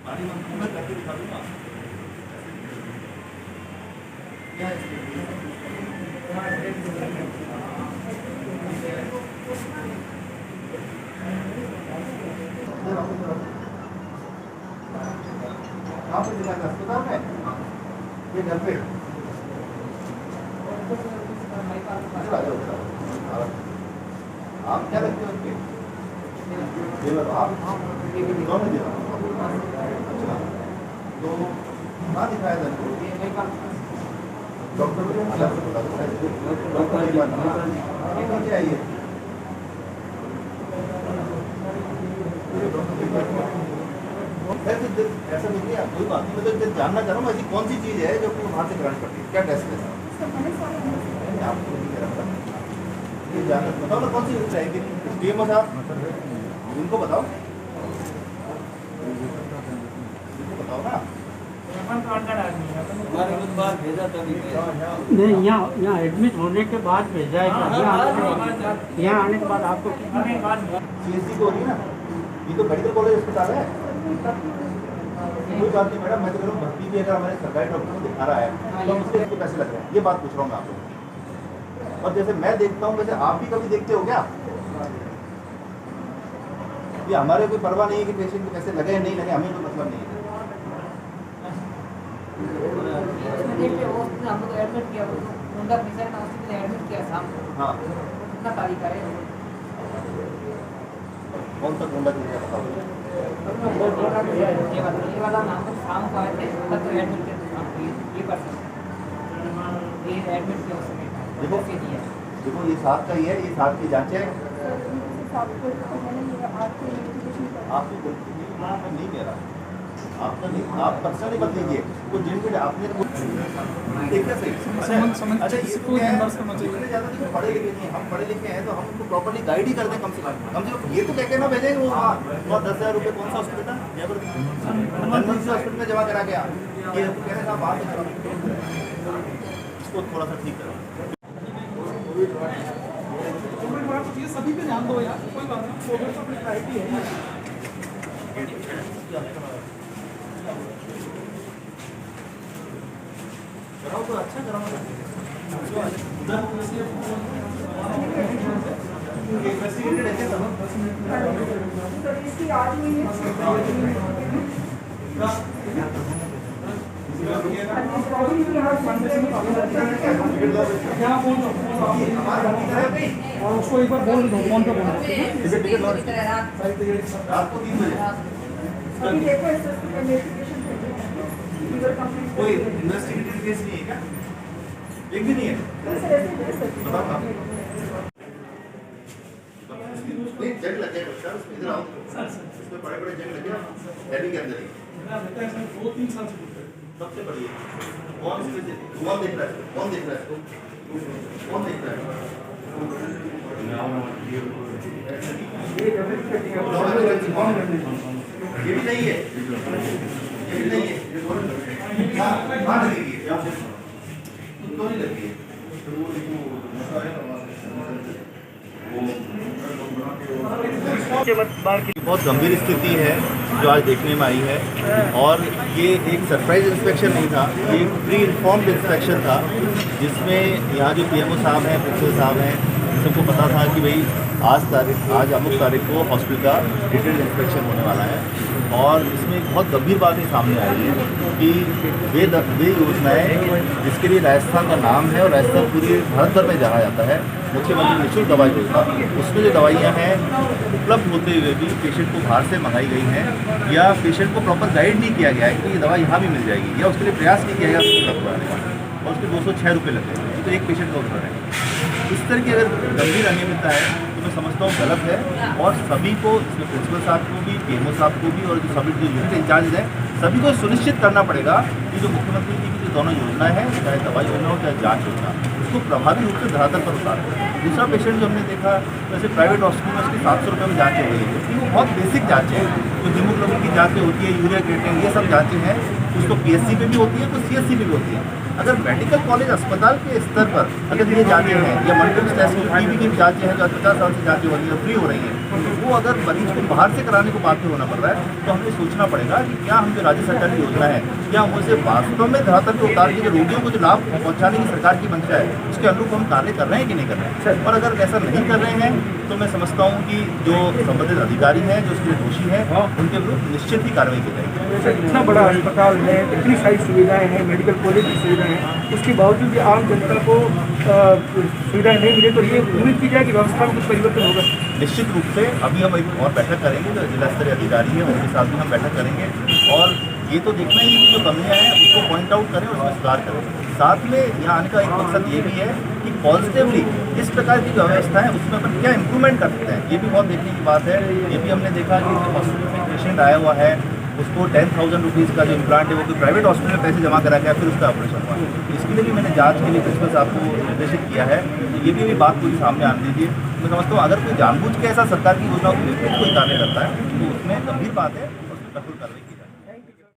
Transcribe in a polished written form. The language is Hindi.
मैं करके दिखा दूंगा। क्या है कहाँ पे दिखा था? अस्पताल में ये घर पे आप क्या लगते हो उसके देवर? आप दोनों देवर? अच्छा, तो कहाँ दिखाया था इनको? डॉक्टर को अलग से बोला था डॉक्टर की बात ना क्या है ये ऐसा नहीं है कोई बात नहीं। मैं तो जानना चाह रहा हूँ ऐसी कौन सी चीज़ है जो आपको वहाँ से करानी पड़ती है? क्या टेस्ट है आपको नहीं कह रहा ये जानना बताओ ना कौन सी चाहिए डीएमओ साहब इनको बताओ बताओ ना। नहीं यहाँ एडमिट होने के बाद भेजा है। यहाँ आने के बाद आपको सीएससी को हो रही है ना ये तो मेडिकल कॉलेज अस्पताल है। कोई बात नहीं मैडम मैं तो कह रहा हूँ भर्ती भी अगर हमारे सरकारी डॉक्टर को दिखा रहा है तो उसके इसको पैसे लग रहे हैं ये बात पूछ रहा हूँ मैं आपको। और जैसे मैं देखता हूँ वैसे आप भी कभी देखते हो क्या? ये हमारे कोई परवाह नहीं है कि पेशेंट को पैसे लगे या नहीं लगे हमें तो मतलब नहीं है। हाँ कौन सा गुंडा किया बताओ? देखो देखो ये साथ का ही है ये साथ की जांच है। आपकी गलती नहीं मैं नहीं कह रहा आपका नहीं आप पर्सनली मत लीजिए वो जिनके आपने देखा सही। अच्छा ये तो ज़्यादा पढ़े लिखे नहीं हम पढ़े लिखे हैं तो हम उनको प्रॉपर्ली गाइड ही कर दें कम से कम ये तो कह के ना भेजें वो हाँ 10,000 रुपये कौन सा हॉस्पिटल था जबरदस्ती हॉस्पिटल में जमा करा गया ये कह रहे साहब बात इसको थोड़ा सा ठीक करो। सभी पे ध्यान दो यार कोई बात नहीं कोविड तो अपनी प्रायोरिटी है। कराओ तो अच्छा कराओ और उसको एक बार बोल दो कौन सा बोल आपको 3 बजे कोई इन्वेस्टिगेटिव केस नहीं है क्या? एक भी नहीं है बताओ आप नहीं जंग लग जाएगा सर इधर आओ इसमें बड़े बड़े जंग लगे हेडी के अंदर ही 2-3 साल से सबसे बड़ी कौन देख रहा है कौन देख रहा है कौन देख रहा है ये भी नहीं है ये भी नहीं है हाँ लगेगी क्यों नहीं लगती बहुत गंभीर स्थिति है जो आज देखने में आई है और ये एक सरप्राइज इंस्पेक्शन नहीं था ये एक प्री इन्फॉर्म्ड इंस्पेक्शन था जिसमें यहाँ जो पीएमओ साहब हैं प्रिंसिपल साहब हैं सबको पता था कि भाई आज अमुक तारीख को हॉस्पिटल का डिटेल इंस्पेक्शन होने वाला है और इसमें एक बहुत गंभीर बात ही सामने आई है कि वे योजनाएं जिसके लिए राजस्थान का नाम है और राजस्थान पूरी भारत भर में जाना जाता है मुख्यमंत्री निःशुल्क दवाई योजना उसमें जो दवाइयाँ हैं उपलब्ध होते हुए भी पेशेंट को बाहर से मंगाई गई हैं या पेशेंट को प्रॉपर गाइड नहीं किया गया है कि ये दवा यहाँ भी मिल जाएगी या उसके लिए प्रयास नहीं किया गया उपलब्ध कराने का और उसके 206 रुपये लगते हैं तो एक पेशेंट का उत्तर है। इस तरह की अगर गंभीर अनियमितता है तो मैं समझता हूँ गलत है और सभी को इसमें प्रिंसिपल साहब को भी पीएमओ साहब को भी और जो सभी जो यूनिट इंचार्ज हैं सभी को सुनिश्चित करना पड़ेगा कि जो मुख्यमंत्री जी की जो दोनों योजना है चाहे दवाई योजना हो चाहे जाँच योजना उसको प्रभावी रूप से धरातल पर उतारें। दूसरा पेशेंट जो हमने देखा वैसे प्राइवेट हॉस्पिटल में उसकी 700 रुपये में जाँच हो गई है क्योंकि वो बहुत बेसिक जाँच है जो हीमोग्लोबिन की जांचें होती है, यूरिया क्रिएटिनिन, ये सब जांचें हैं, कुछ तो पीएचसी पे भी होती है, कुछ सीएचसी पे भी होती है। अगर मेडिकल कॉलेज अस्पताल के स्तर पर अगर ये जांचें हैं या मल्टीपल टेस्ट टीबी की जांचें हैं जो आज 50 साल से जांचें हो रही है, फ्री हो रही हैं, वो अगर मरीज को बाहर से कराने को बाध्य होना पड़ रहा है, तो हमें सोचना पड़ेगा कि क्या हम जो राज्य सरकार की योजना है, क्या हम उसे वास्तव में धरातल पर उतार के जो रोगियों को जो लाभ पहुँचाने की सरकार की मंशा है, उसके अनुरूप हम कार्य कर रहे हैं कि नहीं कर रहे हैं। और अगर ऐसा नहीं कर रहे हैं तो मैं समझता हूँ कि जो संबंधित अधिकारी हैं, जो उसके दोषी हैं, उनके विरुद्ध निश्चित ही कार्रवाई की जाएगी। सर, इतना बड़ा अस्पताल है, इतनी सारी सुविधाएं हैं, मेडिकल कॉलेज की सुविधाएं हैं, उसके बावजूद भी आम जनता को सुविधाएं नहीं मिले, तो ये उम्मीद की जाए कि व्यवस्था में कुछ परिवर्तन होगा। निश्चित रूप से अभी हम एक और बैठक करेंगे, जो जिला स्तरीय अधिकारी हैं उनके साथ भी हम बैठक करेंगे, और ये तो देखना ही है कि जो कमियां हैं उसको पॉइंट आउट करें और उसमें सुधार करें। साथ में यहाँ आने का एक मकसद ये भी है कि पॉजिटिवली इस प्रकार की जो व्यवस्था है उसमें अपन क्या इम्प्रूवमेंट कर सकते हैं, ये भी बहुत देखने की बात है। ये भी हमने देखा कि जो हॉस्पिटल में पेशेंट आया हुआ है उसको 10,000 रुपीज़ का जो इम्प्लांट है वो कोई प्राइवेट हॉस्पिटल में पैसे जमा करा गया, फिर उसका ऑपरेशन हुआ। इसके लिए भी मैंने जांच के लिए प्रिंसिपल साहब को निर्देशित किया है, तो ये भी बात पूरी सामने आने दीजिए। मैं समझता हूँ अगर कोई जानबूझ के ऐसा सरकार की योजनाओं के विपरीत कोई कार्य करता है तो उसमें गंभीर बात है और उसमें कठोर कार्रवाई की